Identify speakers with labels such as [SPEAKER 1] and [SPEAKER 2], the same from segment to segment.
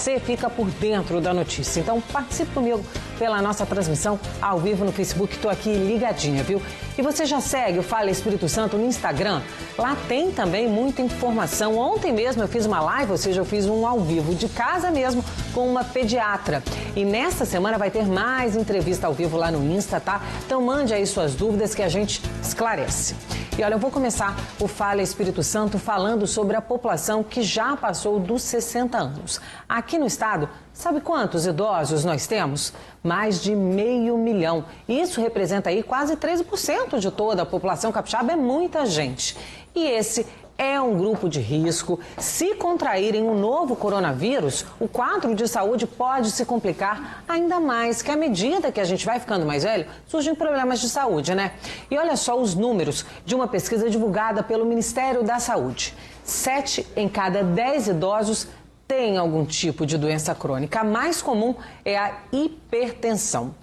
[SPEAKER 1] você fica por dentro da notícia. Então participe comigo pela nossa transmissão ao vivo no Facebook. Estou aqui ligadinha, viu? E você já segue o Fala Espírito Santo no Instagram? Lá tem também muita informação. Ontem mesmo eu fiz uma live, ou seja, eu fiz um ao vivo de casa mesmo com uma pediatra. E nesta semana vai ter mais entrevista ao vivo lá no Insta, tá? Então mande aí suas dúvidas que a gente esclarece. E olha, eu vou começar o Fala Espírito Santo falando sobre a população que já passou dos 60 anos. Aqui no estado, sabe quantos idosos nós temos? Mais de 500 mil. Isso representa aí quase 13% de toda a população capixaba, é muita gente. E esse é um grupo de risco. Se contraírem o novo coronavírus, o quadro de saúde pode se complicar ainda mais, que à medida que a gente vai ficando mais velho, surgem problemas de saúde, né? E olha só os números de uma pesquisa divulgada pelo Ministério da Saúde. 7 em cada 10 idosos têm algum tipo de doença crônica. A mais comum é a hipertensão.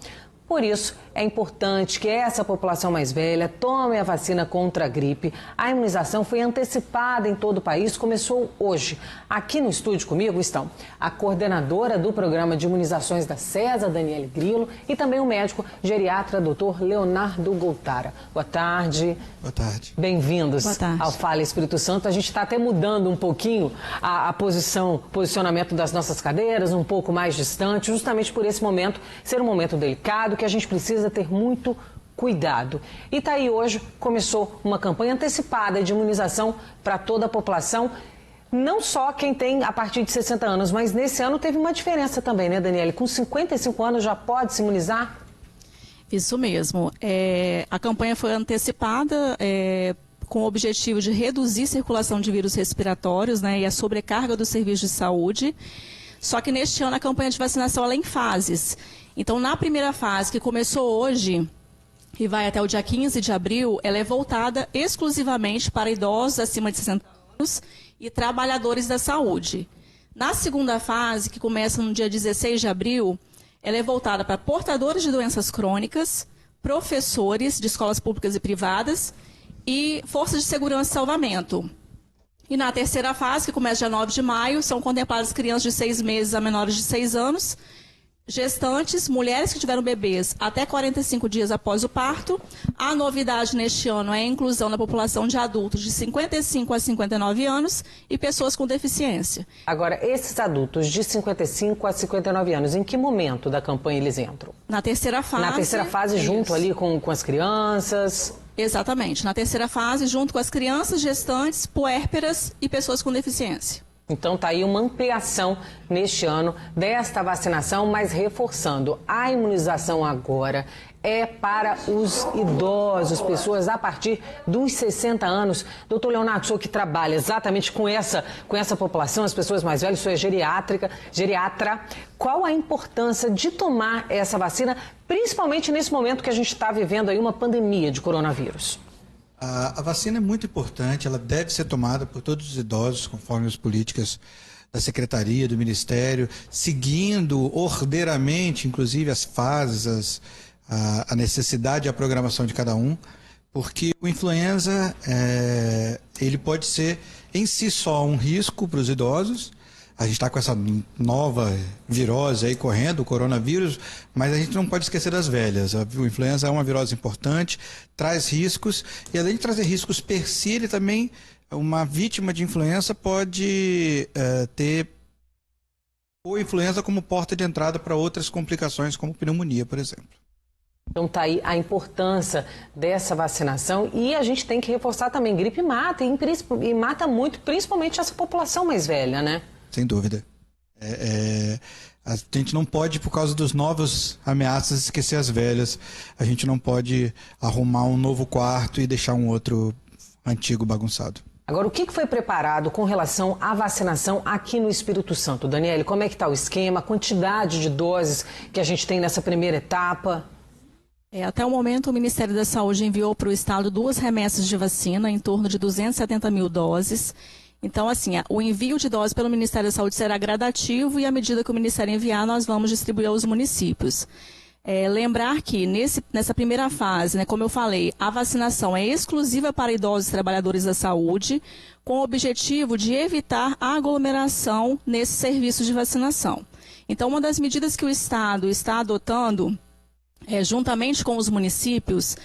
[SPEAKER 1] Por isso, é importante que essa população mais velha tome a vacina contra a gripe. A imunização foi antecipada em todo o país, começou hoje. Aqui no estúdio comigo estão a coordenadora do programa de imunizações da CESA, Daniele Grilo, e também o médico geriatra, Dr. Leonardo Goltara. Boa tarde.
[SPEAKER 2] Boa tarde.
[SPEAKER 1] Bem-vindos ao Fala Espírito Santo. A gente está até mudando um pouquinho a posicionamento das nossas cadeiras, um pouco mais distante, justamente por esse momento ser um momento delicado, que a gente precisa ter muito cuidado. E tá aí hoje, começou uma campanha antecipada de imunização para toda a população, não só quem tem a partir de 60 anos, mas nesse ano teve uma diferença também, né, Daniele? Com 55 anos já pode se imunizar?
[SPEAKER 3] Isso mesmo. A campanha foi antecipada com o objetivo de reduzir a circulação de vírus respiratórios, né, e a sobrecarga do serviço de saúde. Só que neste ano a campanha de vacinação ela é em fases. Então, na primeira fase, que começou hoje e vai até o dia 15 de abril, ela é voltada exclusivamente para idosos acima de 60 anos e trabalhadores da saúde. Na segunda fase, que começa no dia 16 de abril, ela é voltada para portadores de doenças crônicas, professores de escolas públicas e privadas e forças de segurança e salvamento. E na terceira fase, que começa dia 9 de maio, são contempladas crianças de 6 meses a menores de 6 anos, gestantes, mulheres que tiveram bebês até 45 dias após o parto. A novidade neste ano é a inclusão da população de adultos de 55 a 59 anos e pessoas com deficiência.
[SPEAKER 1] Agora, esses adultos de 55 a 59 anos, em que momento da campanha eles entram?
[SPEAKER 3] Na terceira fase. Na terceira fase,
[SPEAKER 1] junto ali com as crianças?
[SPEAKER 3] Exatamente. Na terceira fase, junto com as crianças, gestantes, puérperas e pessoas com deficiência.
[SPEAKER 1] Então está aí uma ampliação neste ano desta vacinação, mas reforçando, a imunização agora é para os idosos, pessoas a partir dos 60 anos. Doutor Leonardo, o senhor que trabalha exatamente com essa população, as pessoas mais velhas, o senhor é geriatra, qual a importância de tomar essa vacina, principalmente nesse momento que a gente está vivendo aí uma pandemia de coronavírus?
[SPEAKER 2] A vacina é muito importante, ela deve ser tomada por todos os idosos, conforme as políticas da Secretaria, do Ministério, seguindo ordeiramente, inclusive, as fases, a necessidade e a programação de cada um, porque o influenza, ele pode ser em si só um risco para os idosos. A gente está com essa nova virose aí correndo, o coronavírus, mas a gente não pode esquecer das velhas. O influenza é uma virose importante, traz riscos, e além de trazer riscos per si, ele também, uma vítima de influenza pode ter o influenza como porta de entrada para outras complicações, como pneumonia, por exemplo.
[SPEAKER 1] Então está aí a importância dessa vacinação e a gente tem que reforçar também, gripe mata, e mata muito, principalmente essa população mais velha, né?
[SPEAKER 2] Sem dúvida. A gente não pode, por causa dos novos ameaças, esquecer as velhas. A gente não pode arrumar um novo quarto e deixar um outro antigo bagunçado.
[SPEAKER 1] Agora, o que foi preparado com relação à vacinação aqui no Espírito Santo? Daniele, como é que está o esquema, a quantidade de doses que a gente tem nessa primeira etapa?
[SPEAKER 3] Até o momento, o Ministério da Saúde enviou para o estado 2 remessas de vacina, em torno de 270 mil doses. Então, assim, o envio de doses pelo Ministério da Saúde será gradativo e, à medida que o Ministério enviar, nós vamos distribuir aos municípios. Lembrar que nessa primeira fase, né, como eu falei, a vacinação é exclusiva para idosos e trabalhadores da saúde, com o objetivo de evitar a aglomeração nesses serviços de vacinação. Então, uma das medidas que o Estado está adotando, juntamente com os municípios,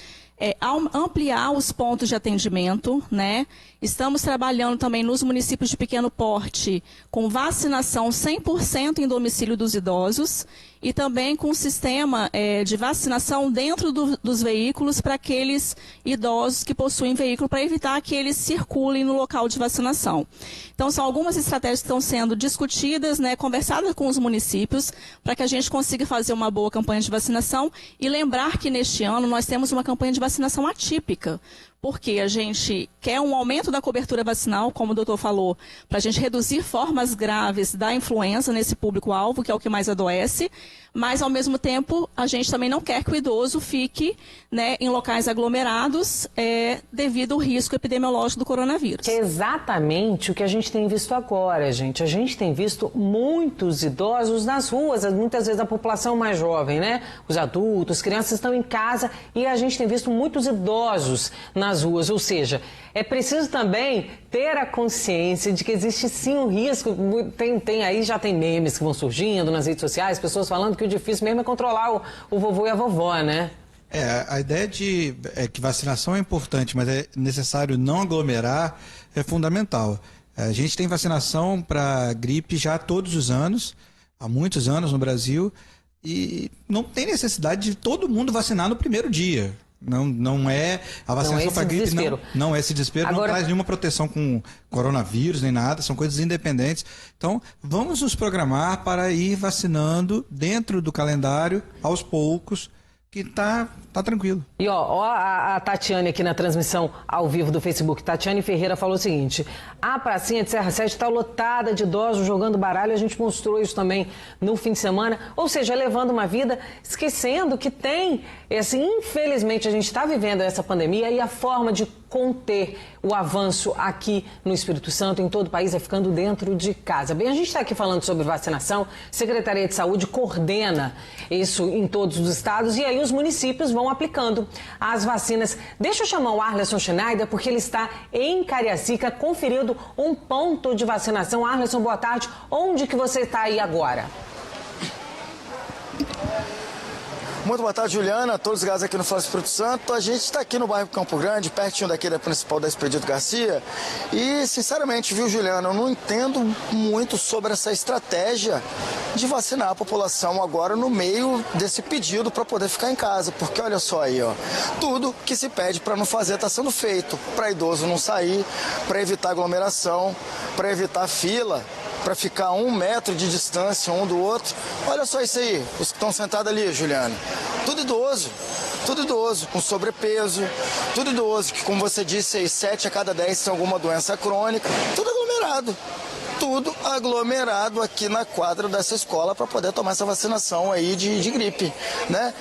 [SPEAKER 3] ampliar os pontos de atendimento, né? Estamos trabalhando também nos municípios de pequeno porte com vacinação 100% em domicílio dos idosos e também com um sistema de vacinação dentro dos veículos para aqueles idosos que possuem veículo, para evitar que eles circulem no local de vacinação. Então, são algumas estratégias que estão sendo discutidas, né, conversadas com os municípios, para que a gente consiga fazer uma boa campanha de vacinação e lembrar que neste ano nós temos uma campanha de vacinação atípica, porque a gente quer um aumento da cobertura vacinal, como o doutor falou, para a gente reduzir formas graves da influenza nesse público-alvo, que é o que mais adoece, mas, ao mesmo tempo, a gente também não quer que o idoso fique, né, em locais aglomerados devido ao risco epidemiológico do coronavírus.
[SPEAKER 1] É exatamente o que a gente tem visto agora, gente. A gente tem visto muitos idosos nas ruas, muitas vezes a população mais jovem, né? Os adultos, crianças estão em casa e a gente tem visto muitos idosos nas ruas, ou seja, é preciso também ter a consciência de que existe sim um risco. Já tem memes que vão surgindo nas redes sociais, pessoas falando que o difícil mesmo é controlar o vovô e a vovó, né?
[SPEAKER 2] A ideia é que vacinação é importante, mas é necessário não aglomerar, é fundamental. A gente tem vacinação para gripe já todos os anos, há muitos anos no Brasil, e não tem necessidade de todo mundo vacinar no primeiro dia. Não é a vacinação para gripe, não é esse desespero, agora, não traz nenhuma proteção com coronavírus nem nada, são coisas independentes. Então, vamos nos programar para ir vacinando dentro do calendário, aos poucos, que tá tranquilo.
[SPEAKER 1] E ó a Tatiane aqui na transmissão ao vivo do Facebook. Tatiane Ferreira falou o seguinte: a pracinha de Serra Sede está lotada de idosos jogando baralho. A gente mostrou isso também no fim de semana. Ou seja, levando uma vida, esquecendo que tem, infelizmente a gente está vivendo essa pandemia e a forma de conter o avanço aqui no Espírito Santo, em todo o país, é ficando dentro de casa. Bem, a gente está aqui falando sobre vacinação, Secretaria de Saúde coordena isso em todos os estados e aí os municípios vão aplicando as vacinas. Deixa eu chamar o Arleson Schneider, porque ele está em Cariacica, conferindo um ponto de vacinação. Arleson, boa tarde. Onde que você está aí agora?
[SPEAKER 4] Muito boa tarde, Juliana, todos ligados aqui no Fala Espírito Santo. A gente está aqui no bairro Campo Grande, pertinho daqui da principal da Expedito Garcia. E, sinceramente, viu, Juliana, eu não entendo muito sobre essa estratégia de vacinar a população agora no meio desse pedido para poder ficar em casa. Porque olha só aí, ó, tudo que se pede para não fazer está sendo feito. Para idoso não sair, para evitar aglomeração, para evitar fila, para ficar a 1 metro de distância um do outro. Olha só isso aí, os que estão sentados ali, Juliana. Tudo idoso, com sobrepeso, tudo idoso, que como você disse aí, 7 a cada 10 tem alguma doença crônica, tudo aglomerado aqui na quadra dessa escola para poder tomar essa vacinação aí de gripe, né?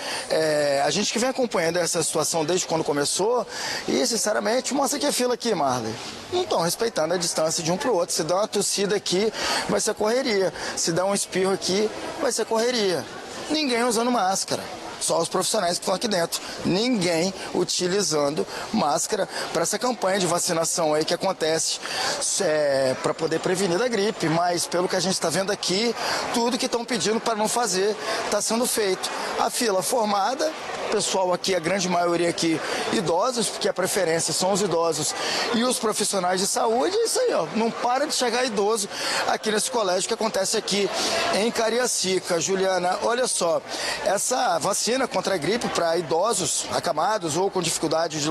[SPEAKER 4] A gente que vem acompanhando essa situação desde quando começou e, sinceramente, mostra que a fila aqui, Marley, não estão respeitando a distância de um para o outro. Se dá uma tossida aqui, vai ser correria. Se dá um espirro aqui, vai ser correria. Ninguém usando máscara. Só os profissionais que estão aqui dentro. Ninguém utilizando máscara para essa campanha de vacinação aí que acontece para poder prevenir da gripe. Mas, pelo que a gente está vendo aqui, tudo que estão pedindo para não fazer está sendo feito. A fila formada, pessoal aqui, a grande maioria aqui, idosos, porque a preferência são os idosos e os profissionais de saúde. É isso aí, ó. Não para de chegar idoso aqui nesse colégio que acontece aqui em Cariacica. Juliana, olha só, essa vacina contra a gripe para idosos acamados ou com dificuldade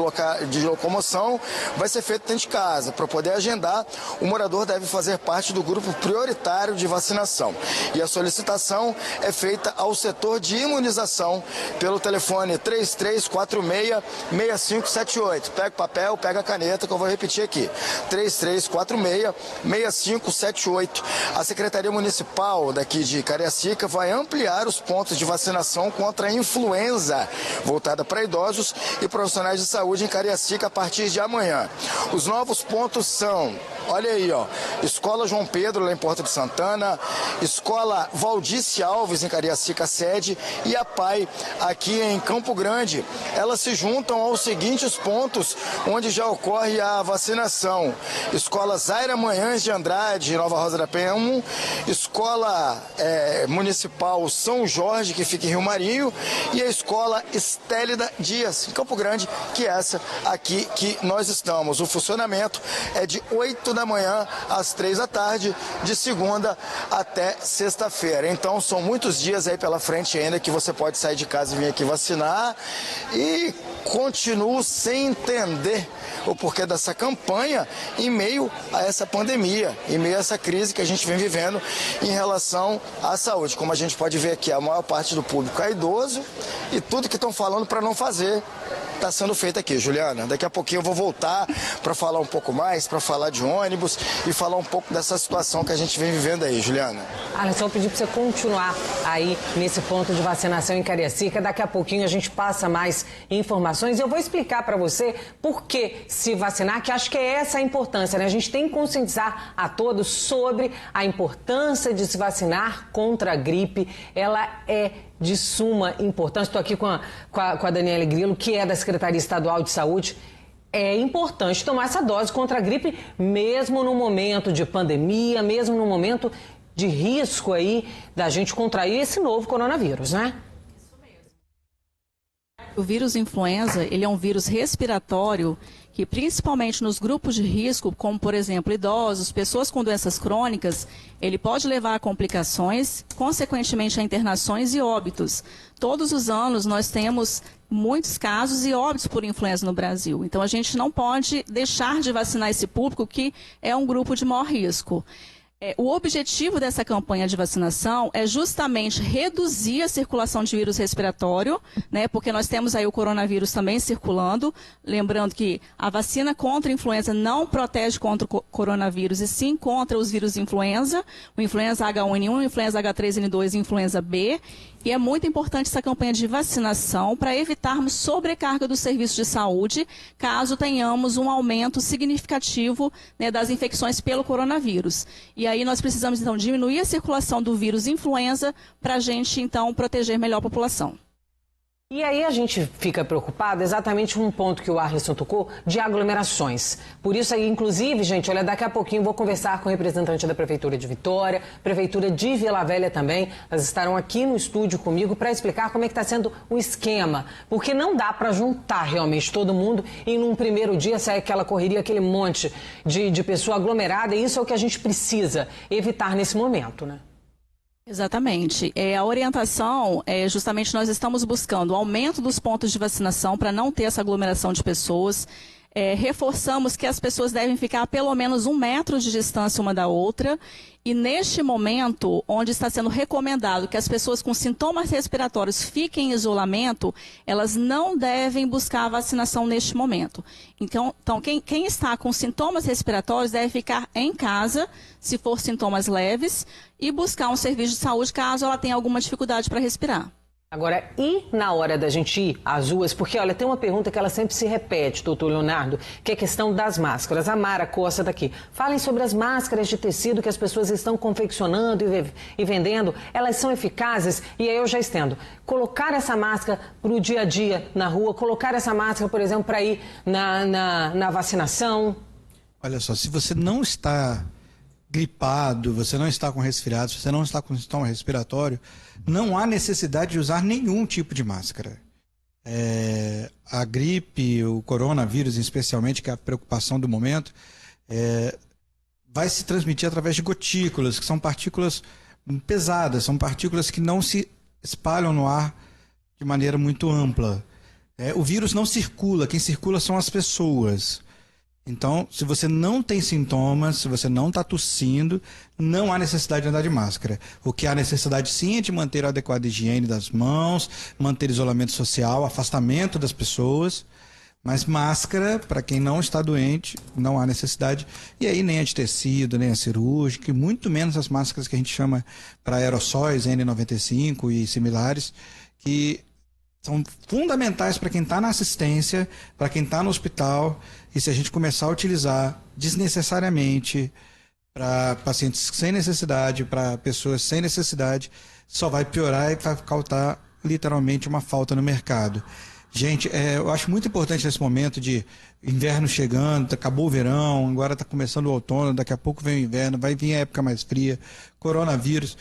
[SPEAKER 4] de locomoção vai ser feita dentro de casa. Para poder agendar, o morador deve fazer parte do grupo prioritário de vacinação. E a solicitação é feita ao setor de imunização pelo telefone 3346-6578. Pega o papel, pega a caneta que eu vou repetir aqui. 3346-6578. A Secretaria Municipal daqui de Cariacica vai ampliar os pontos de vacinação contra a influenza, voltada para idosos e profissionais de saúde em Cariacica a partir de amanhã. Os novos pontos são Olha aí, ó. Escola João Pedro, lá em Porto de Santana, Escola Valdice Alves, em Cariacica, sede, e a PAI, aqui em Campo Grande. Elas se juntam aos seguintes pontos onde já ocorre a vacinação. Escola Zaira Manhães de Andrade, Nova Rosa da Penha 1, Escola Municipal São Jorge, que fica em Rio Marinho, e a Escola Estélida Dias, em Campo Grande, que é essa aqui que nós estamos. O funcionamento é de 8 da manhã às 3 da tarde, de segunda até sexta-feira. Então são muitos dias aí pela frente ainda que você pode sair de casa e vir aqui vacinar, e continuo sem entender o porquê dessa campanha em meio a essa pandemia, em meio a essa crise que a gente vem vivendo em relação à saúde. Como a gente pode ver aqui, a maior parte do público é idoso, e tudo que estão falando para não fazer está sendo feito aqui, Juliana. Daqui a pouquinho eu vou voltar para falar um pouco mais, para falar de ônibus e falar um pouco dessa situação que a gente vem vivendo aí, Juliana.
[SPEAKER 1] Alisson, eu pedi para você continuar aí nesse ponto de vacinação em Cariacica. Daqui a pouquinho a gente passa mais informações. Eu vou explicar para você por que se vacinar, que acho que é essa a importância, né? A gente tem que conscientizar a todos sobre a importância de se vacinar contra a gripe. Ela é de suma importância. Estou aqui com a Daniela Grilo, que é da Secretaria Estadual de Saúde. É importante tomar essa dose contra a gripe, mesmo no momento de pandemia, mesmo no momento de risco aí da gente contrair esse novo coronavírus, né?
[SPEAKER 3] O vírus influenza, ele é um vírus respiratório que, principalmente nos grupos de risco, como, por exemplo, idosos, pessoas com doenças crônicas, ele pode levar a complicações, consequentemente a internações e óbitos. Todos os anos nós temos muitos casos e óbitos por influenza no Brasil. Então, a gente não pode deixar de vacinar esse público, que é um grupo de maior risco. O objetivo dessa campanha de vacinação é justamente reduzir a circulação de vírus respiratório, né, porque nós temos aí o coronavírus também circulando. Lembrando que a vacina contra a influenza não protege contra o coronavírus, e sim contra os vírus influenza, o influenza H1N1, o influenza H3N2 e influenza B. E é muito importante essa campanha de vacinação para evitarmos sobrecarga do serviço de saúde, caso tenhamos um aumento significativo, né, das infecções pelo coronavírus. E aí nós precisamos, então, diminuir a circulação do vírus influenza para a gente, então, proteger melhor a população.
[SPEAKER 1] E aí a gente fica preocupado exatamente com um ponto que o Alisson tocou, de aglomerações. Por isso aí, inclusive, gente, olha, daqui a pouquinho eu vou conversar com o representante da Prefeitura de Vitória, Prefeitura de Vila Velha também. Elas estarão aqui no estúdio comigo para explicar como é que está sendo o esquema. Porque não dá para juntar realmente todo mundo e num primeiro dia sair aquela correria, aquele monte de pessoa aglomerada. E isso é o que a gente precisa evitar nesse momento, né?
[SPEAKER 3] Exatamente. A orientação justamente nós estamos buscando o aumento dos pontos de vacinação para não ter essa aglomeração de pessoas. Reforçamos que as pessoas devem ficar a pelo menos 1 metro de distância uma da outra. E neste momento, onde está sendo recomendado que as pessoas com sintomas respiratórios fiquem em isolamento, elas não devem buscar a vacinação neste momento. Então quem está com sintomas respiratórios deve ficar em casa, se for sintomas leves, e buscar um serviço de saúde caso ela tenha alguma dificuldade para respirar.
[SPEAKER 1] Agora, e na hora da gente ir às ruas? Porque, olha, tem uma pergunta que ela sempre se repete, doutor Leonardo, que é a questão das máscaras. A Mara Costa daqui. Falem sobre as máscaras de tecido que as pessoas estão confeccionando e vendendo. Elas são eficazes? E aí eu já estendo. Colocar essa máscara para o dia a dia na rua, colocar essa máscara, por exemplo, para ir na vacinação.
[SPEAKER 2] Olha só, se você não está gripado, você não está com resfriado, se você não está com sintoma respiratório, não há necessidade de usar nenhum tipo de máscara. A gripe, o coronavírus especialmente, que é a preocupação do momento, vai se transmitir através de gotículas, que são partículas pesadas, são partículas que não se espalham no ar de maneira muito ampla. O vírus não circula, quem circula são as pessoas. Então, se você não tem sintomas, se você não está tossindo, não há necessidade de andar de máscara. O que há necessidade sim é de manter a adequada higiene das mãos, manter isolamento social, afastamento das pessoas. Mas máscara, para quem não está doente, não há necessidade. E aí nem a de tecido, nem a cirúrgica, e muito menos as máscaras que a gente chama para aerossóis, N95 e similares, que são fundamentais para quem está na assistência, para quem está no hospital, e se a gente começar a utilizar desnecessariamente para pacientes sem necessidade, para pessoas sem necessidade, só vai piorar e vai causar literalmente uma falta no mercado. Gente, eu acho muito importante nesse momento de inverno chegando, acabou o verão, agora está começando o outono, daqui a pouco vem o inverno, vai vir a época mais fria, coronavírus.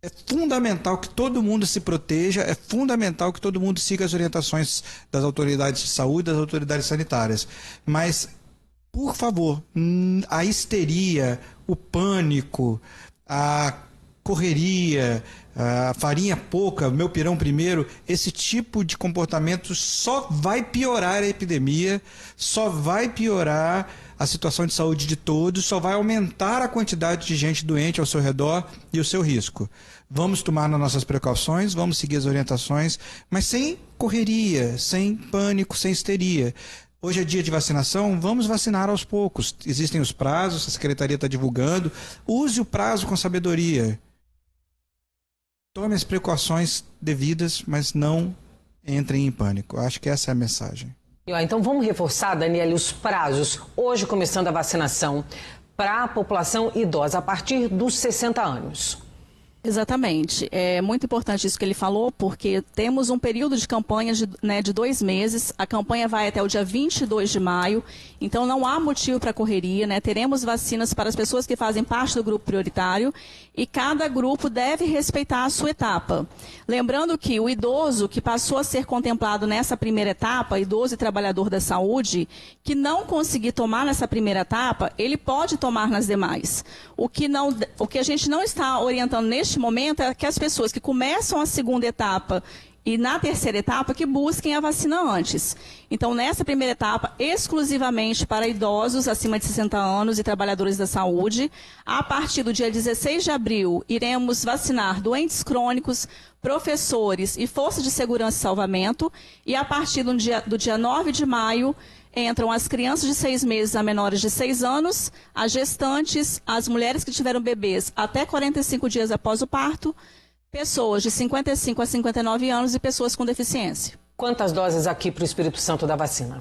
[SPEAKER 2] É fundamental que todo mundo se proteja, é fundamental que todo mundo siga as orientações das autoridades de saúde, das autoridades sanitárias. Mas, por favor, a histeria, o pânico, a correria, a farinha pouca, meu pirão primeiro, esse tipo de comportamento só vai piorar a epidemia, só vai piorar a situação de saúde de todos, só vai aumentar a quantidade de gente doente ao seu redor e o seu risco. Vamos tomar as nossas precauções, vamos seguir as orientações, mas sem correria, sem pânico, sem histeria. Hoje é dia de vacinação, vamos vacinar aos poucos. Existem os prazos, a Secretaria está divulgando. Use o prazo com sabedoria. Tome as precauções devidas, mas não entrem em pânico. Acho que essa é a mensagem.
[SPEAKER 1] Então vamos reforçar, Daniele, os prazos. Hoje começando a vacinação para a população idosa a partir dos 60 anos.
[SPEAKER 3] Exatamente. É muito importante isso que ele falou, porque temos um período de campanha de 2 meses. A campanha vai até o dia 22 de maio, então não há motivo para correria, né? Teremos vacinas para as pessoas que fazem parte do grupo prioritário e cada grupo deve respeitar a sua etapa. Lembrando que o idoso que passou a ser contemplado nessa primeira etapa, idoso e trabalhador da saúde, que não conseguir tomar nessa primeira etapa, ele pode tomar nas demais. O que a gente não está orientando neste momento é que as pessoas que começam a segunda etapa e na terceira etapa que busquem a vacina antes. Então, nessa primeira etapa, exclusivamente para idosos acima de 60 anos e trabalhadores da saúde, a partir do dia 16 de abril, iremos vacinar doentes crônicos, professores e forças de segurança e salvamento, e a partir do dia 9 de maio, entram as crianças de 6 meses a menores de 6 anos, as gestantes, as mulheres que tiveram bebês até 45 dias após o parto, pessoas de 55 a 59 anos e pessoas com deficiência.
[SPEAKER 1] Quantas doses aqui para o Espírito Santo da vacina?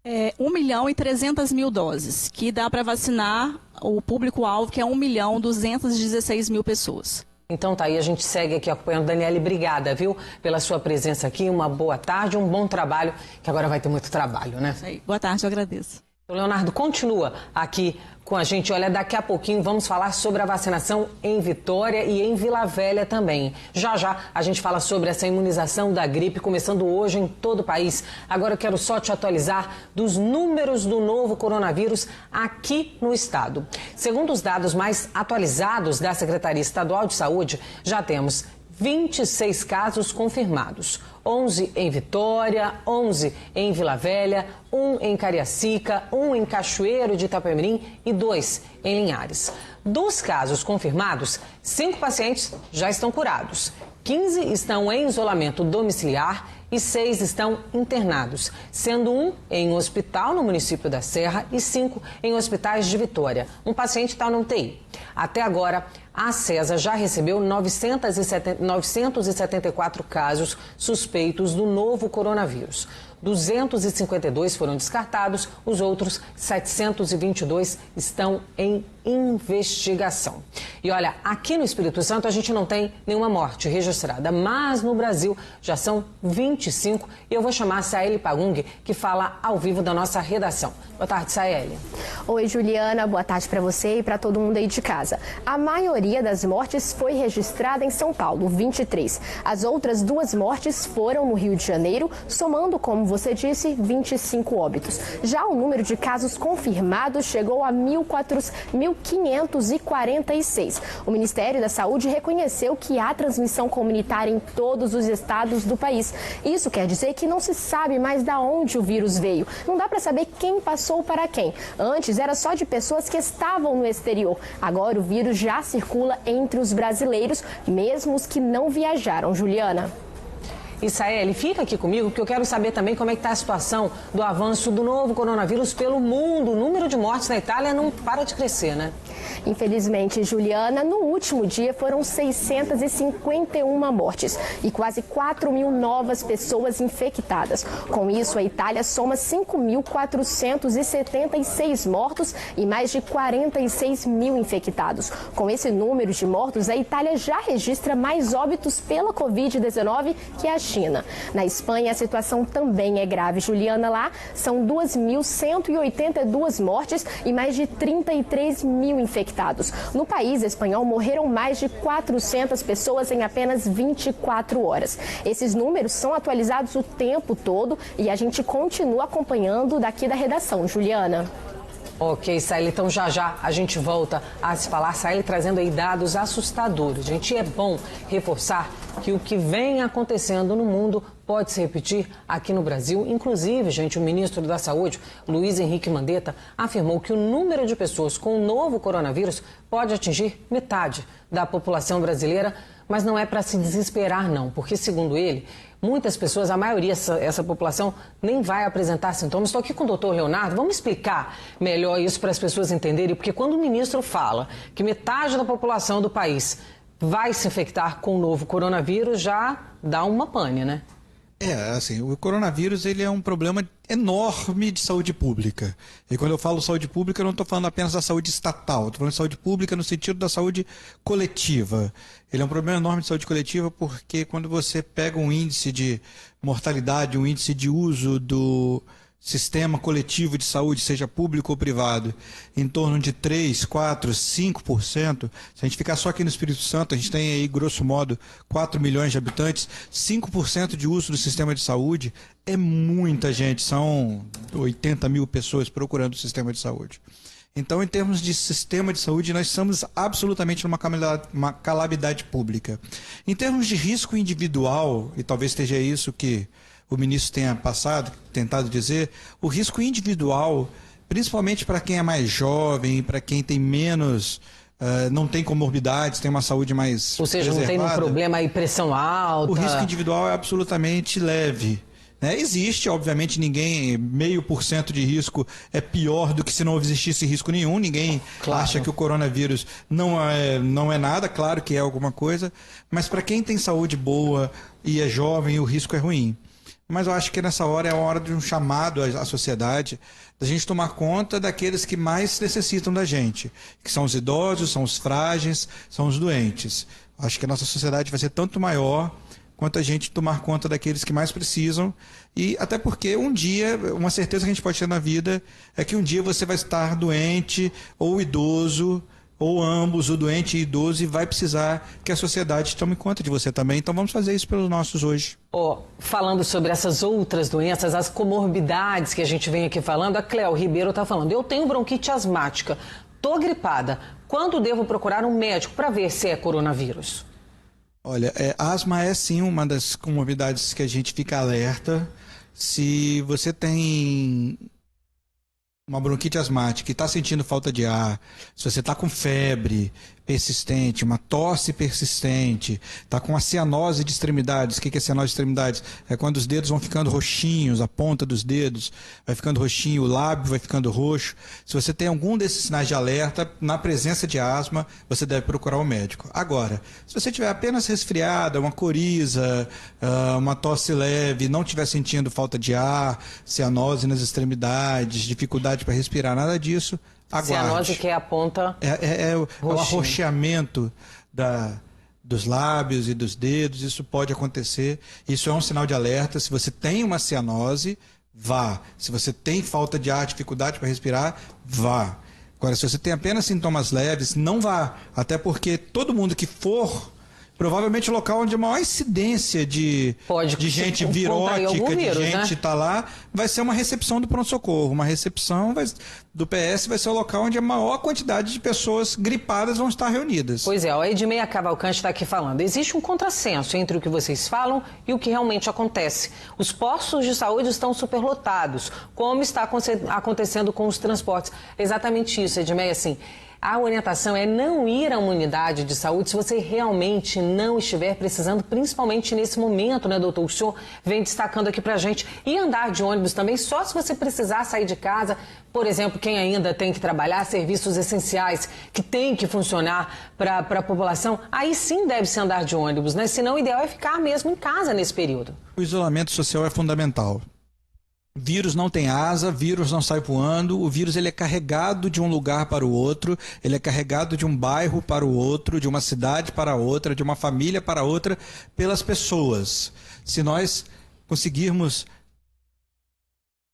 [SPEAKER 3] 1.300.000 doses, que dá para vacinar o público-alvo, que é 1.216.000 pessoas.
[SPEAKER 1] Então tá aí, a gente segue aqui acompanhando. Daniele, obrigada, viu, pela sua presença aqui. Uma boa tarde, um bom trabalho, que agora vai ter muito trabalho, né?
[SPEAKER 3] Boa tarde, eu agradeço.
[SPEAKER 1] O Leonardo continua aqui com a gente. Olha, daqui a pouquinho vamos falar sobre a vacinação em Vitória e em Vila Velha também. Já já a gente fala sobre essa imunização da gripe, começando hoje em todo o país. Agora eu quero só te atualizar dos números do novo coronavírus aqui no estado. Segundo os dados mais atualizados da Secretaria Estadual de Saúde, já temos 26 casos confirmados. 11 em Vitória, 11 em Vila Velha, 1 em Cariacica, 1 em Cachoeiro de Itapemirim e 2 em Linhares. Dos casos confirmados, 5 pacientes já estão curados, 15 estão em isolamento domiciliar e 6 estão internados, sendo 1 em um hospital no município da Serra e 5 em hospitais de Vitória. Um paciente está no UTI. Até agora, a CESA já recebeu 974 casos suspeitos do novo coronavírus. 252 foram descartados, os outros 722 estão em investigação. E olha, aqui no Espírito Santo a gente não tem nenhuma morte registrada, mas no Brasil já são 25 e eu vou chamar a Saeli Pagung, que fala ao vivo da nossa redação. Boa tarde, Saeli.
[SPEAKER 5] Oi, Juliana, boa tarde para você e para todo mundo aí de casa. A maioria das mortes foi registrada em São Paulo, 23. As outras 2 mortes foram no Rio de Janeiro, somando, como você disse, 25 óbitos. Já o número de casos confirmados chegou a 1.546. O Ministério da Saúde reconheceu que há transmissão comunitária em todos os estados do país. Isso quer dizer que não se sabe mais de onde o vírus veio. Não dá para saber quem passou para quem. Antes era só de pessoas que estavam no exterior. Agora o vírus já circula entre os brasileiros, mesmo os que não viajaram. Juliana.
[SPEAKER 1] Isaeli, fica aqui comigo, porque eu quero saber também como é que está a situação do avanço do novo coronavírus pelo mundo. O número de mortes na Itália não para de crescer, né?
[SPEAKER 5] Infelizmente, Juliana, no último dia foram 651 mortes e quase 4 mil novas pessoas infectadas. Com isso, a Itália soma 5.476 mortos e mais de 46 mil infectados. Com esse número de mortos, a Itália já registra mais óbitos pela Covid-19 que a China. Na Espanha, a situação também é grave. Juliana, lá são 2.182 mortes e mais de 33 mil infectados. No país espanhol, morreram mais de 400 pessoas em apenas 24 horas. Esses números são atualizados o tempo todo e a gente continua acompanhando daqui da redação. Juliana.
[SPEAKER 1] Ok, Saíli, então já a gente volta a se falar. Saíli trazendo aí dados assustadores. Gente, é bom reforçar que o que vem acontecendo no mundo pode se repetir aqui no Brasil. Inclusive, gente, o ministro da Saúde, Luiz Henrique Mandetta, afirmou que o número de pessoas com o novo coronavírus pode atingir metade da população brasileira, mas não é para se desesperar, não, porque, segundo ele, muitas pessoas, a maioria, essa população, nem vai apresentar sintomas. Estou aqui com o doutor Leonardo, vamos explicar melhor isso para as pessoas entenderem, porque quando o ministro fala que metade da população do país vai se infectar com o novo coronavírus, já dá uma pane, né?
[SPEAKER 2] Assim, o coronavírus ele é um problema enorme de saúde pública. E quando eu falo saúde pública, eu não estou falando apenas da saúde estatal, estou falando de saúde pública no sentido da saúde coletiva. Ele é um problema enorme de saúde coletiva porque quando você pega um índice de mortalidade, um índice de uso do sistema coletivo de saúde, seja público ou privado, em torno de 3, 4, 5%, se a gente ficar só aqui no Espírito Santo, a gente tem aí, grosso modo, 4 milhões de habitantes, 5% de uso do sistema de saúde é muita gente, são 80 mil pessoas procurando o sistema de saúde. Então, em termos de sistema de saúde, nós estamos absolutamente numa calamidade pública. Em termos de risco individual, e talvez esteja isso que o ministro tenha tentado dizer, o risco individual, principalmente para quem é mais jovem, para quem tem menos, não tem comorbidades, tem uma saúde mais
[SPEAKER 1] Ou seja,
[SPEAKER 2] preservada,
[SPEAKER 1] não tem um problema aí, pressão alta.
[SPEAKER 2] O risco individual é absolutamente leve. Existe, obviamente, 0,5% de risco é pior do que se não existisse risco nenhum. Ninguém acha que o coronavírus não é nada, claro que é alguma coisa, mas para quem tem saúde boa e é jovem, o risco é ruim. Mas eu acho que nessa hora é a hora de um chamado à sociedade, da gente tomar conta daqueles que mais necessitam da gente, que são os idosos, são os frágeis, são os doentes. Acho que a nossa sociedade vai ser tanto maior quanto a gente tomar conta daqueles que mais precisam, e até porque um dia, uma certeza que a gente pode ter na vida é que um dia você vai estar doente ou idoso, ou ambos, o doente e idoso, e vai precisar que a sociedade tome conta de você também. Então vamos fazer isso pelos nossos hoje.
[SPEAKER 1] Falando sobre essas outras doenças, as comorbidades que a gente vem aqui falando, a Cléo Ribeiro está falando, eu tenho bronquite asmática, estou gripada, quando devo procurar um médico para ver se é coronavírus?
[SPEAKER 2] Olha, asma é sim uma das comorbidades que a gente fica alerta. Se você tem uma bronquite asmática e está sentindo falta de ar, se você está com febre persistente, uma tosse persistente, está com a cianose de extremidades. O que é cianose de extremidades? É quando os dedos vão ficando roxinhos, a ponta dos dedos vai ficando roxinho, o lábio vai ficando roxo. Se você tem algum desses sinais de alerta, na presença de asma, você deve procurar o médico. Agora, se você tiver apenas resfriada, uma coriza, uma tosse leve, não estiver sentindo falta de ar, cianose nas extremidades, dificuldade para respirar, nada disso, aguarde.
[SPEAKER 1] Cianose, que é a ponta...
[SPEAKER 2] o arroxeamento dos lábios e dos dedos, isso pode acontecer. Isso é um sinal de alerta. Se você tem uma cianose, vá. Se você tem falta de ar, dificuldade para respirar, vá. Agora, se você tem apenas sintomas leves, não vá. Até porque todo mundo que for, provavelmente o local onde a maior incidência de gente virótica, de gente está lá, vai ser uma recepção do pronto-socorro. Uma recepção do PS vai ser o local onde a maior quantidade de pessoas gripadas vão estar reunidas.
[SPEAKER 1] Pois é, a Edmeia Cavalcante está aqui falando. Existe um contrassenso entre o que vocês falam e o que realmente acontece. Os postos de saúde estão superlotados, como está acontecendo com os transportes. Exatamente isso, Edmeia, assim... A orientação é não ir a uma unidade de saúde se você realmente não estiver precisando, principalmente nesse momento, né, doutor? O senhor vem destacando aqui pra gente. E andar de ônibus também, só se você precisar sair de casa. Por exemplo, quem ainda tem que trabalhar, serviços essenciais que tem que funcionar para a população, aí sim deve-se andar de ônibus, né? Senão o ideal é ficar mesmo em casa nesse período.
[SPEAKER 2] O isolamento social é fundamental. Vírus não tem asa, vírus não sai voando, o vírus ele é carregado de um lugar para o outro, ele é carregado de um bairro para o outro, de uma cidade para outra, de uma família para outra, pelas pessoas. Se nós conseguirmos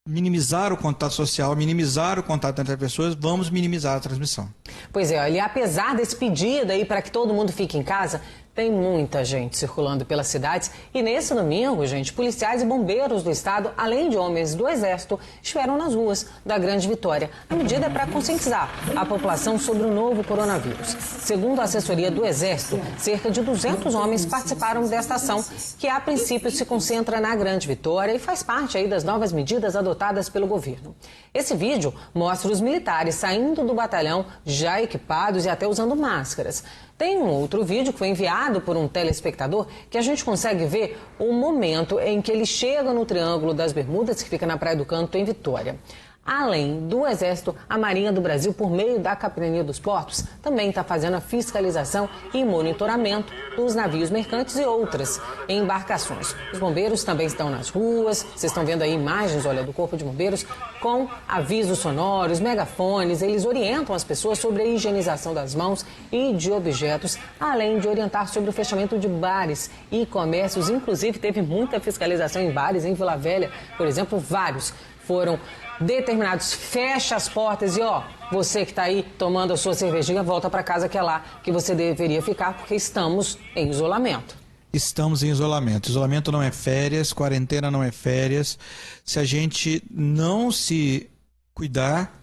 [SPEAKER 2] minimizar o contato social, minimizar o contato entre as pessoas, vamos minimizar a transmissão.
[SPEAKER 1] Pois é, olha, e apesar desse pedido aí para que todo mundo fique em casa, tem muita gente circulando pelas cidades e nesse domingo, gente, policiais e bombeiros do estado, além de homens do Exército, estiveram nas ruas da Grande Vitória. A medida é para conscientizar a população sobre o novo coronavírus. Segundo a assessoria do Exército, cerca de 200 homens participaram desta ação, que a princípio se concentra na Grande Vitória e faz parte aí das novas medidas adotadas pelo governo. Esse vídeo mostra os militares saindo do batalhão já equipados e até usando máscaras. Tem um outro vídeo que foi enviado por um telespectador que a gente consegue ver o momento em que ele chega no Triângulo das Bermudas, que fica na Praia do Canto, em Vitória. Além do Exército, a Marinha do Brasil, por meio da Capitania dos Portos, também está fazendo a fiscalização e monitoramento dos navios mercantes e outras embarcações. Os bombeiros também estão nas ruas, vocês estão vendo aí imagens, olha, do Corpo de Bombeiros, com avisos sonoros, megafones. Eles orientam as pessoas sobre a higienização das mãos e de objetos, além de orientar sobre o fechamento de bares e comércios. Inclusive, teve muita fiscalização em bares em Vila Velha, por exemplo, vários foram determinados. Fecha as portas e, ó, você que está aí tomando a sua cervejinha, volta para casa, que é lá que você deveria ficar, porque estamos em isolamento.
[SPEAKER 2] Estamos em isolamento. Isolamento não é férias, quarentena não é férias. Se a gente não se cuidar,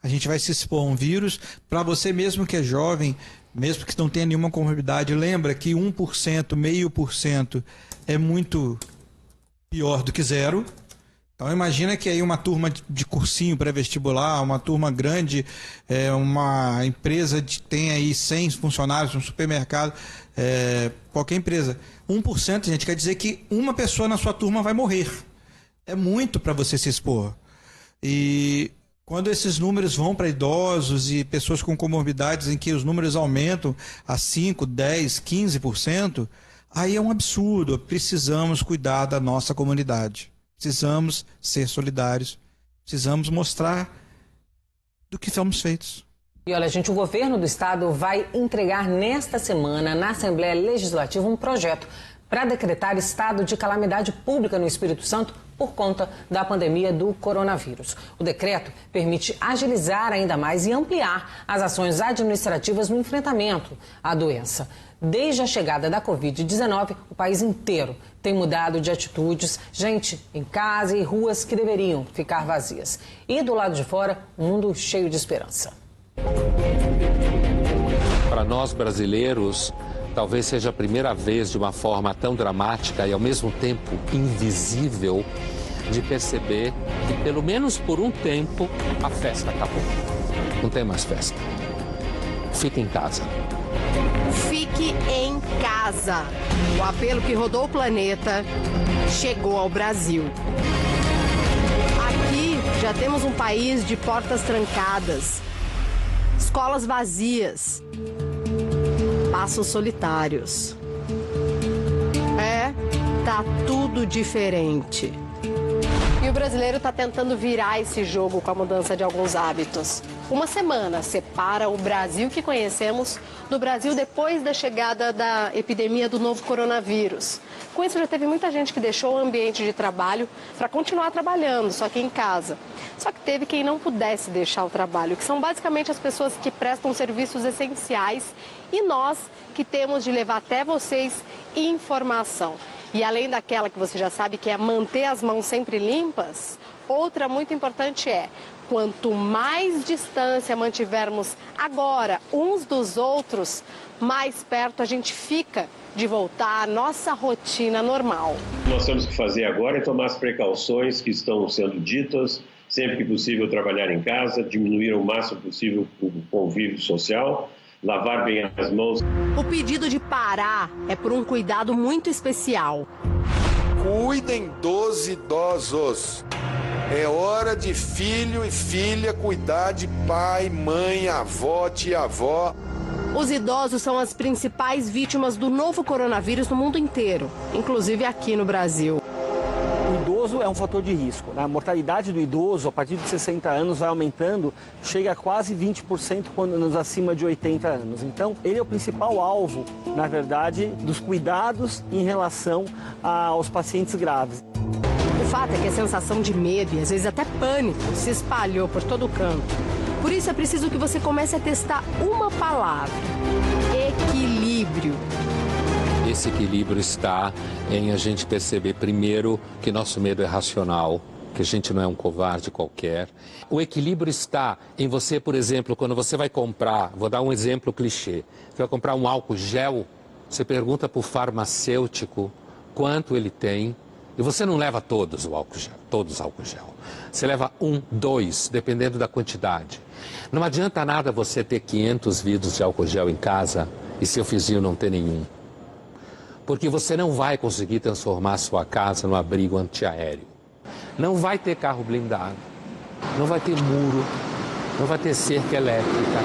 [SPEAKER 2] a gente vai se expor a um vírus. Para você mesmo que é jovem, mesmo que não tenha nenhuma comorbidade, lembra que 1%, 0,5% é muito pior do que zero. Então imagina que aí uma turma de cursinho pré-vestibular, uma turma grande, uma empresa que tem aí 100 funcionários, um supermercado, qualquer empresa. 1%, gente, quer dizer que uma pessoa na sua turma vai morrer. É muito para você se expor. E quando esses números vão para idosos e pessoas com comorbidades em que os números aumentam a 5%, 10%, 15%, aí é um absurdo. Precisamos cuidar da nossa comunidade. Precisamos ser solidários, precisamos mostrar do que somos feitos.
[SPEAKER 1] E olha, gente, o governo do estado vai entregar nesta semana na Assembleia Legislativa um projeto para decretar estado de calamidade pública no Espírito Santo por conta da pandemia do coronavírus. O decreto permite agilizar ainda mais e ampliar as ações administrativas no enfrentamento à doença. Desde a chegada da Covid-19, o país inteiro tem mudado de atitudes. Gente em casa e ruas que deveriam ficar vazias. E do lado de fora, um mundo cheio de esperança.
[SPEAKER 6] Para nós brasileiros, talvez seja a primeira vez de uma forma tão dramática e ao mesmo tempo invisível de perceber que pelo menos por um tempo a festa acabou. Não tem mais festa. Fique em casa.
[SPEAKER 7] Fique em casa. O apelo que rodou o planeta chegou ao Brasil. Aqui já temos um país de portas trancadas, escolas vazias, passos solitários. Tá tudo diferente. E o brasileiro está tentando virar esse jogo com a mudança de alguns hábitos. Uma semana separa o Brasil que conhecemos do Brasil depois da chegada da epidemia do novo coronavírus. Com isso, já teve muita gente que deixou o ambiente de trabalho para continuar trabalhando, só que em casa. Só que teve quem não pudesse deixar o trabalho, que são basicamente as pessoas que prestam serviços essenciais e nós que temos de levar até vocês informação. E além daquela que você já sabe, que é manter as mãos sempre limpas, outra muito importante é: quanto mais distância mantivermos agora uns dos outros, mais perto a gente fica de voltar à nossa rotina normal.
[SPEAKER 8] O que nós temos que fazer agora é tomar as precauções que estão sendo ditas sempre que possível trabalhar em casa, diminuir ao máximo possível o convívio social, lavar bem as mãos.
[SPEAKER 7] O pedido de parar é por um cuidado muito especial.
[SPEAKER 9] Cuidem dos idosos. É hora de filho e filha cuidar de pai, mãe, avó, tia-avó.
[SPEAKER 7] Os idosos são as principais vítimas do novo coronavírus no mundo inteiro, inclusive aqui no Brasil.
[SPEAKER 10] O idoso é um fator de risco. A mortalidade do idoso, a partir de 60 anos, vai aumentando, chega a quase 20% quando acima de 80 anos. Então, ele é o principal alvo, na verdade, dos cuidados em relação aos pacientes graves.
[SPEAKER 7] O fato é que a sensação de medo e às vezes até pânico se espalhou por todo o canto. Por isso é preciso que você comece a testar uma palavra: equilíbrio.
[SPEAKER 6] Esse equilíbrio está em a gente perceber, primeiro, que nosso medo é racional, que a gente não é um covarde qualquer. O equilíbrio está em você, por exemplo, quando você vai comprar, vou dar um exemplo clichê, você vai comprar um álcool gel, você pergunta para o farmacêutico quanto ele tem, e você não leva todos o álcool gel. Você leva 1, 2, dependendo da quantidade. Não adianta nada você ter 500 vidros de álcool gel em casa e seu vizinho não ter nenhum. Porque você não vai conseguir transformar a sua casa num abrigo antiaéreo. Não vai ter carro blindado, não vai ter muro, não vai ter cerca elétrica,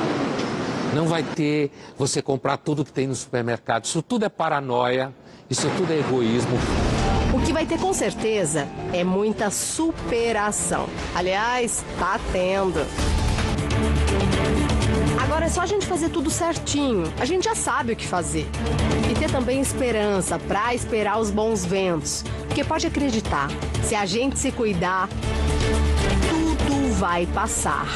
[SPEAKER 6] não vai ter você comprar tudo que tem no supermercado. Isso tudo é paranoia, isso tudo é egoísmo.
[SPEAKER 7] O que vai ter com certeza é muita superação. Aliás, tá tendo. Agora é só a gente fazer tudo certinho. A gente já sabe o que fazer. E ter também esperança para esperar os bons ventos. Porque pode acreditar, se a gente se cuidar, tudo vai passar.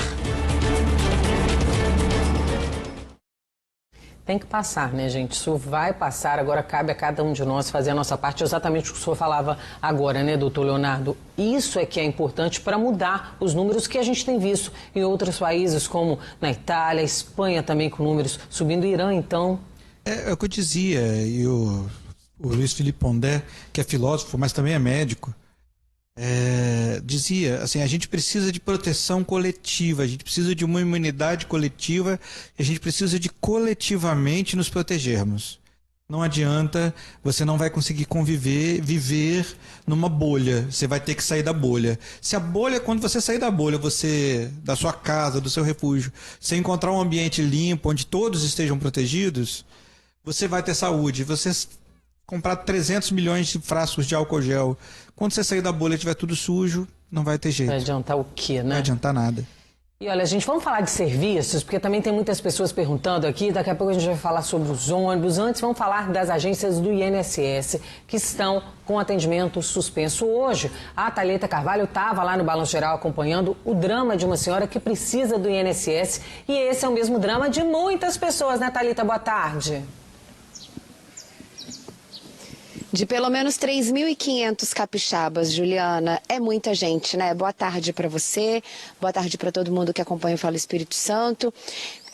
[SPEAKER 1] Tem que passar, né, gente? Isso vai passar. Agora cabe a cada um de nós fazer a nossa parte. Exatamente o que o senhor falava agora, né, doutor Leonardo? Isso é que é importante para mudar os números que a gente tem visto em outros países, como na Itália, Espanha também, com números subindo. Irã, então...
[SPEAKER 2] É o que eu dizia, e o Luiz Felipe Pondé, que é filósofo, mas também é médico, dizia assim: a gente precisa de proteção coletiva, a gente precisa de uma imunidade coletiva, a gente precisa de coletivamente nos protegermos. Não adianta, você não vai conseguir viver numa bolha, você vai ter que sair da bolha. Se a bolha, quando você sair da bolha, da sua casa, do seu refúgio, você encontrar um ambiente limpo, onde todos estejam protegidos, você vai ter saúde. Você comprar 300 milhões de frascos de álcool gel, quando você sair da bolha e tiver tudo sujo, não vai ter jeito.
[SPEAKER 1] Vai adiantar o quê, né?
[SPEAKER 2] Não vai adiantar nada.
[SPEAKER 1] E olha, gente, vamos falar de serviços, porque também tem muitas pessoas perguntando aqui. Daqui a pouco a gente vai falar sobre os ônibus. Antes, vamos falar das agências do INSS, que estão com atendimento suspenso hoje. A Thalita Carvalho estava lá no Balanço Geral acompanhando o drama de uma senhora que precisa do INSS. E esse é o mesmo drama de muitas pessoas, né, Thalita? Boa tarde.
[SPEAKER 11] De pelo menos 3.500 capixabas, Juliana. É muita gente, né? Boa tarde para você, boa tarde para todo mundo que acompanha o Fala Espírito Santo.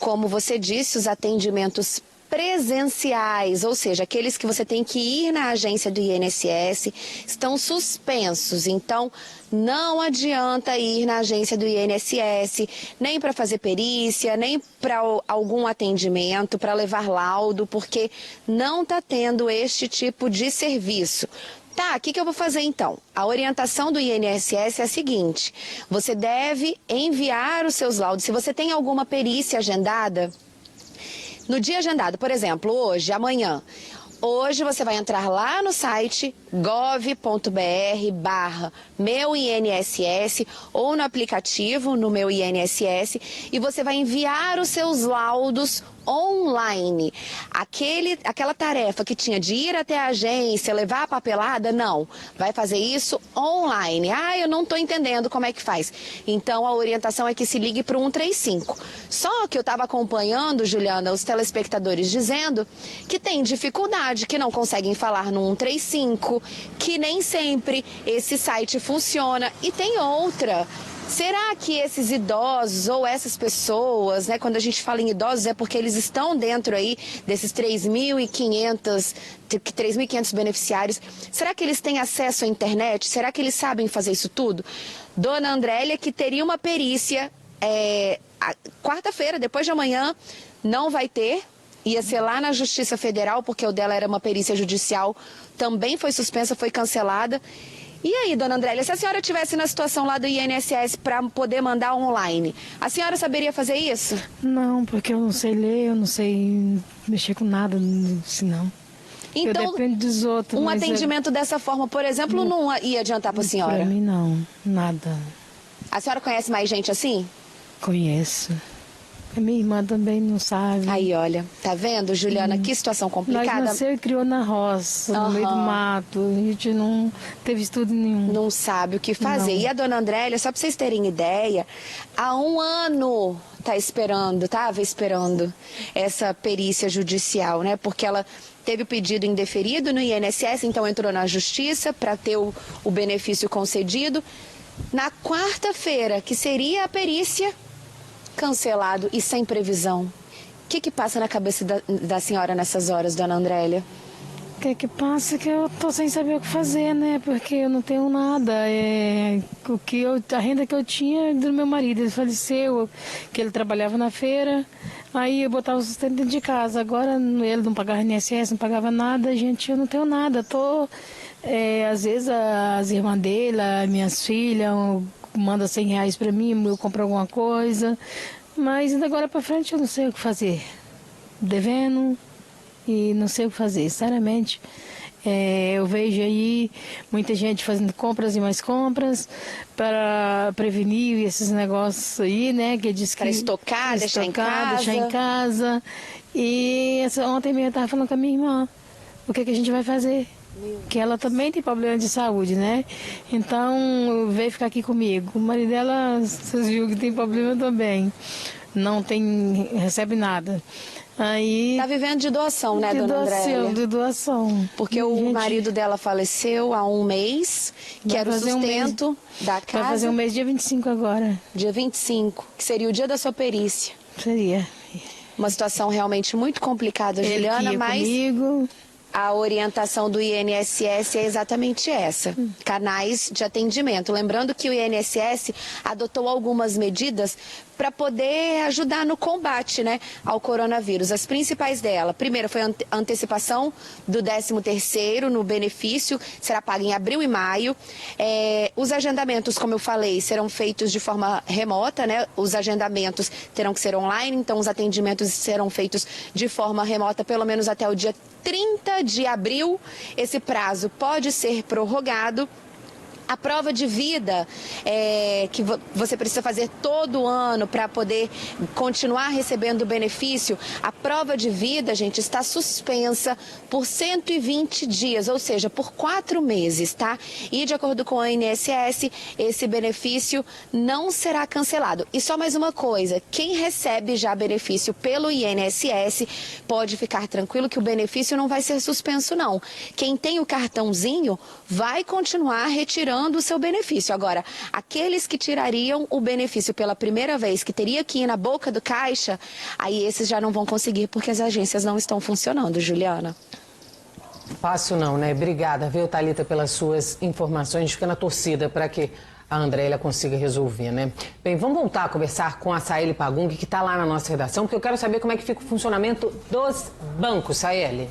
[SPEAKER 11] Como você disse, os atendimentos presenciais, ou seja, aqueles que você tem que ir na agência do INSS, estão suspensos. Então, não adianta ir na agência do INSS, nem para fazer perícia, nem para algum atendimento, para levar laudo, porque não está tendo este tipo de serviço. Tá, o que eu vou fazer então? A orientação do INSS é a seguinte: você deve enviar os seus laudos. Se você tem alguma perícia agendada, no dia agendado, por exemplo, hoje, amanhã, hoje você vai entrar lá no site gov.br/meuinss ou no aplicativo no Meu INSS e você vai enviar os seus laudos online. Aquela tarefa que tinha de ir até a agência, levar a papelada, não. Vai fazer isso online. Ah, eu não estou entendendo como é que faz. Então, a orientação é que se ligue para o 135. Só que eu estava acompanhando, Juliana, os telespectadores dizendo que tem dificuldade, que não conseguem falar no 135, que nem sempre esse site funciona. E tem outra, Será que esses idosos ou essas pessoas, né, quando a gente fala em idosos, é porque eles estão dentro aí desses 3.500 beneficiários, será que eles têm acesso à internet? Será que eles sabem fazer isso tudo? Dona Andrélia, que teria uma perícia quarta-feira, depois de amanhã, não vai ter. Ia ser lá na Justiça Federal, porque o dela era uma perícia judicial, também foi suspensa, foi cancelada. E aí, dona Andrélia, se a senhora estivesse na situação lá do INSS para poder mandar online, a senhora saberia fazer isso?
[SPEAKER 12] Não, porque eu não sei ler, eu não sei mexer com nada, assim, não.
[SPEAKER 11] Então,
[SPEAKER 12] eu dependo dos outros.
[SPEAKER 11] Um atendimento dessa forma, por exemplo, não ia adiantar para a senhora?
[SPEAKER 12] Para mim, não. Nada.
[SPEAKER 11] A senhora conhece mais gente assim?
[SPEAKER 12] Conheço. A minha irmã também não sabe.
[SPEAKER 11] Aí, olha, tá vendo, Juliana, que situação complicada.
[SPEAKER 12] Nós nasceu e criou na roça, no meio do mato. A gente não teve estudo nenhum.
[SPEAKER 11] Não sabe o que fazer.
[SPEAKER 12] Não.
[SPEAKER 11] E a dona Andrélia, só para vocês terem ideia, há 1 ano estava esperando essa perícia judicial, né? Porque ela teve o pedido indeferido no INSS, então entrou na justiça para ter o benefício concedido. Na quarta-feira, que seria a perícia, cancelado e sem previsão. O que passa na cabeça da senhora nessas horas, dona Andrélia?
[SPEAKER 12] O que passa é que eu tô sem saber o que fazer, né? Porque eu não tenho nada. A renda que eu tinha do meu marido, ele faleceu, que ele trabalhava na feira, aí eu botava o sustento dentro de casa. Agora ele não pagava INSS, não pagava nada, gente, eu não tenho nada. Às vezes as irmãs dele, minhas filhas, manda R$100 para mim, eu compro alguma coisa, mas agora para frente eu não sei o que fazer, devendo e não sei o que fazer, sinceramente. Eu vejo aí muita gente fazendo compras e mais para prevenir esses negócios aí, né, que diz que
[SPEAKER 11] para estocar, deixar em
[SPEAKER 12] casa. E ontem mesmo eu estava falando com a minha irmã, o que a gente vai fazer? Que ela também tem problema de saúde, né? Então, veio ficar aqui comigo. O marido dela, vocês viram que tem problema também. Não recebe nada. Aí,
[SPEAKER 11] tá vivendo de doação, né, dona Andrélia?
[SPEAKER 12] De doação.
[SPEAKER 11] Porque o marido dela faleceu há 1 mês, que era o sustento da casa.
[SPEAKER 12] Vai fazer 1 mês, dia 25 agora.
[SPEAKER 11] Dia 25, que seria o dia da sua perícia.
[SPEAKER 12] Seria.
[SPEAKER 11] Uma situação realmente muito complicada, Juliana, mas
[SPEAKER 12] comigo.
[SPEAKER 11] A orientação do INSS é exatamente essa, canais de atendimento. Lembrando que o INSS adotou algumas medidas para poder ajudar no combate, né, ao coronavírus. As principais dela, primeiro foi a antecipação do 13º no benefício, será pago em abril e maio. Os agendamentos, como eu falei, serão feitos de forma remota, né? Os agendamentos terão que ser online, então os atendimentos serão feitos de forma remota pelo menos até o dia 30 de abril. Esse prazo pode ser prorrogado. A prova de vida que você precisa fazer todo ano para poder continuar recebendo o benefício, a prova de vida, gente, está suspensa por 120 dias, ou seja, por 4 meses, tá? E de acordo com a INSS, esse benefício não será cancelado. E só mais uma coisa, quem recebe já benefício pelo INSS pode ficar tranquilo que o benefício não vai ser suspenso, não. Quem tem o cartãozinho vai continuar retirando o seu benefício. Agora, aqueles que tirariam o benefício pela primeira vez, que teria que ir na boca do caixa, aí esses já não vão conseguir porque as agências não estão funcionando, Juliana.
[SPEAKER 1] Fácil não, né? Obrigada, viu, Thalita, pelas suas informações. A gente fica na torcida para que a Andrélia consiga resolver, né? Bem, vamos voltar a conversar com a Saeli Pagung, que está lá na nossa redação, porque eu quero saber como é que fica o funcionamento dos bancos, Saeli.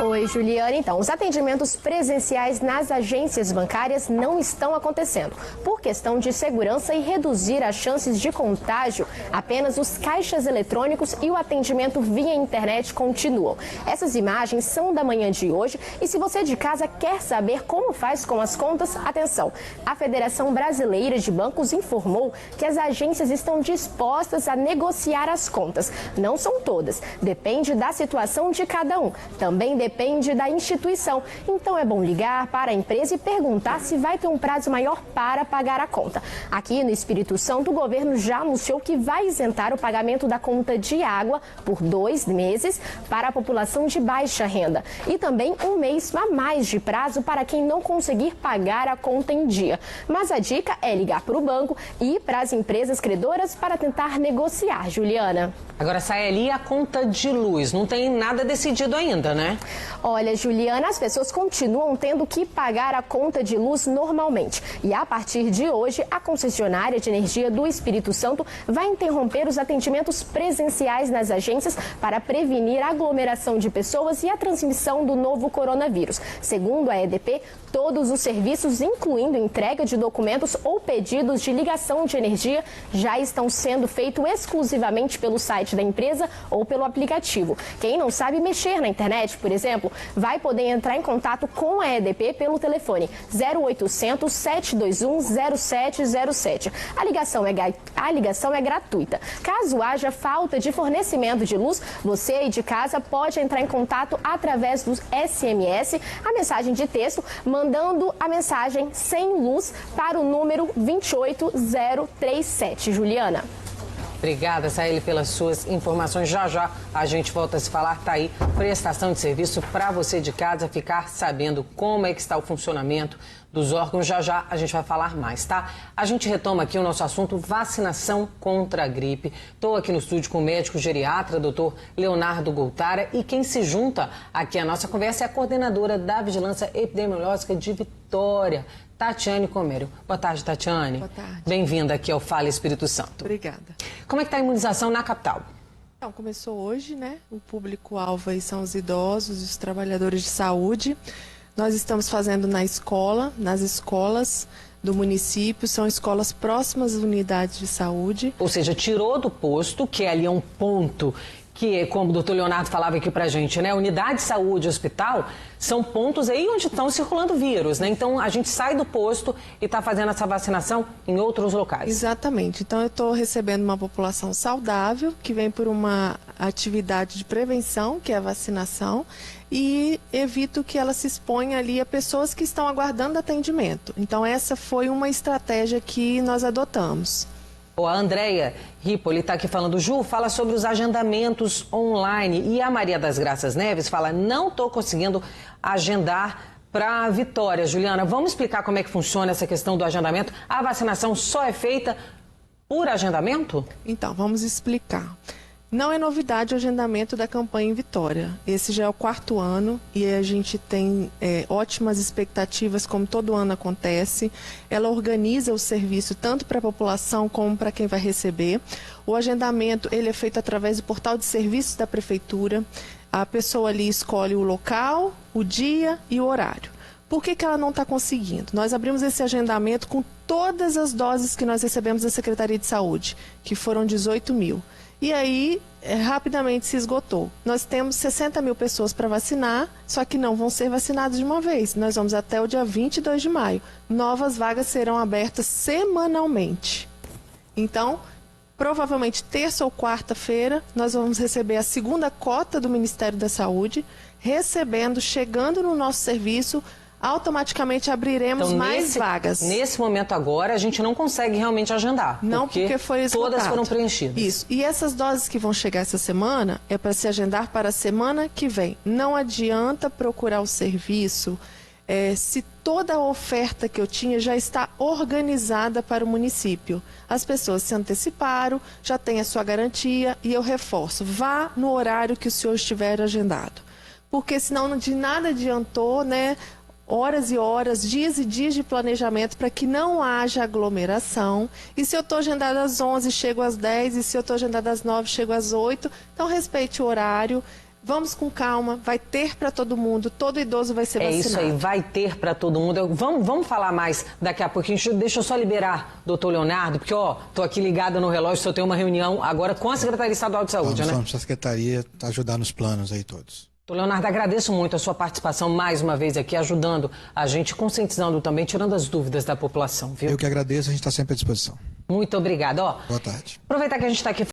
[SPEAKER 5] Oi, Juliana. Então, os atendimentos presenciais nas agências bancárias não estão acontecendo. Por questão de segurança e reduzir as chances de contágio, apenas os caixas eletrônicos e o atendimento via internet continuam. Essas imagens são da manhã de hoje e se você de casa quer saber como faz com as contas, atenção. A Federação Brasileira de Bancos informou que as agências estão dispostas a negociar as contas. Não são todas. Depende da situação de cada um. Também depende depende da instituição. Então é bom ligar para a empresa e perguntar se vai ter um prazo maior para pagar a conta. Aqui no Espírito Santo, o governo já anunciou que vai isentar o pagamento da conta de água por 2 meses para a população de baixa renda e também 1 mês a mais de prazo para quem não conseguir pagar a conta em dia. Mas a dica é ligar para o banco e para as empresas credoras para tentar negociar, Juliana.
[SPEAKER 1] Agora, Saeli, a conta de luz, não tem nada decidido ainda, né?
[SPEAKER 5] Olha, Juliana, as pessoas continuam tendo que pagar a conta de luz normalmente. E a partir de hoje, a concessionária de energia do Espírito Santo vai interromper os atendimentos presenciais nas agências para prevenir a aglomeração de pessoas e a transmissão do novo coronavírus. Segundo a EDP, todos os serviços, incluindo entrega de documentos ou pedidos de ligação de energia, já estão sendo feitos exclusivamente pelo site da empresa ou pelo aplicativo. Quem não sabe mexer na internet, por exemplo, vai poder entrar em contato com a EDP pelo telefone 0800 721 0707. A ligação é gratuita. Caso haja falta de fornecimento de luz, você aí de casa pode entrar em contato através do SMS, a mensagem de texto, mandando a mensagem sem luz para o número 28037. Juliana.
[SPEAKER 1] Obrigada, Saeli, pelas suas informações. Já a gente volta a se falar. Tá aí, prestação de serviço para você de casa ficar sabendo como é que está o funcionamento dos órgãos. Já a gente vai falar mais, tá? A gente retoma aqui o nosso assunto vacinação contra a gripe. Estou aqui no estúdio com o médico geriatra, doutor Leonardo Goltara, e quem se junta aqui à nossa conversa é a coordenadora da Vigilância Epidemiológica de Vitória, Tatiane Comério. Boa tarde, Tatiane.
[SPEAKER 13] Boa tarde.
[SPEAKER 1] Bem-vinda aqui ao Fala Espírito Santo.
[SPEAKER 13] Obrigada.
[SPEAKER 1] Como é que está a imunização na capital?
[SPEAKER 13] Então, começou hoje, né? O público-alvo aí são os idosos e os trabalhadores de saúde. Nós estamos fazendo na escola, nas escolas do município, são escolas próximas às unidades de saúde.
[SPEAKER 1] Ou seja, tirou do posto, que ali é um ponto que, como o doutor Leonardo falava aqui pra gente, né? Unidade de saúde, hospital, são pontos aí onde estão circulando vírus, né? Então, a gente sai do posto e está fazendo essa vacinação em outros locais.
[SPEAKER 13] Exatamente. Então, eu estou recebendo uma população saudável, que vem por uma atividade de prevenção, que é a vacinação, e evito que ela se exponha ali a pessoas que estão aguardando atendimento. Então, essa foi uma estratégia que nós adotamos.
[SPEAKER 1] A Andréia Ripoli está aqui falando, Ju, fala sobre os agendamentos online. E a Maria das Graças Neves fala, não estou conseguindo agendar para Vitória. Juliana, vamos explicar como é que funciona essa questão do agendamento? A vacinação só é feita por agendamento?
[SPEAKER 13] Então, vamos explicar. Não é novidade o agendamento da campanha em Vitória. Esse já é o 4º ano e a gente tem ótimas expectativas, como todo ano acontece. Ela organiza o serviço tanto para a população como para quem vai receber. O agendamento ele é feito através do portal de serviços da prefeitura. A pessoa ali escolhe o local, o dia e o horário. Por que ela não está conseguindo? Nós abrimos esse agendamento com todas as doses que nós recebemos da Secretaria de Saúde, que foram 18 mil. E aí, rapidamente se esgotou. Nós temos 60 mil pessoas para vacinar, só que não vão ser vacinadas de uma vez. Nós vamos até o dia 22 de maio. Novas vagas serão abertas semanalmente. Então, provavelmente terça ou quarta-feira, nós vamos receber a segunda cota do Ministério da Saúde, chegando no nosso serviço, automaticamente abriremos
[SPEAKER 1] então,
[SPEAKER 13] mais vagas.
[SPEAKER 1] Nesse momento agora, a gente não consegue realmente agendar.
[SPEAKER 13] Não, porque foi esgotado.
[SPEAKER 1] Todas foram preenchidas.
[SPEAKER 13] Isso. E essas doses que vão chegar essa semana é para se agendar para a semana que vem. Não adianta procurar o serviço se toda a oferta que eu tinha já está organizada para o município. As pessoas se anteciparam, já tem a sua garantia e eu reforço, vá no horário que o senhor estiver agendado. Porque senão de nada adiantou, né? Horas e horas, dias e dias de planejamento para que não haja aglomeração. E se eu estou agendada às 11, chego às 10, e se eu estou agendada às 9, chego às 8. Então, respeite o horário, vamos com calma, vai ter para todo mundo, todo idoso vai ser vacinado.
[SPEAKER 1] É isso aí, vai ter para todo mundo. Vamos falar mais daqui a pouquinho. Deixa eu só liberar o doutor Leonardo, porque, estou aqui ligada no relógio, só tenho uma reunião agora com a Secretaria Estadual de Saúde, né?
[SPEAKER 2] Vamos a Secretaria ajudar nos planos aí todos.
[SPEAKER 1] Leonardo, agradeço muito a sua participação mais uma vez aqui, ajudando a gente, conscientizando também, tirando as dúvidas da população, viu?
[SPEAKER 2] Eu que agradeço, a gente está sempre à disposição.
[SPEAKER 1] Muito obrigada.
[SPEAKER 2] Boa tarde.
[SPEAKER 1] Aproveitar que a gente está aqui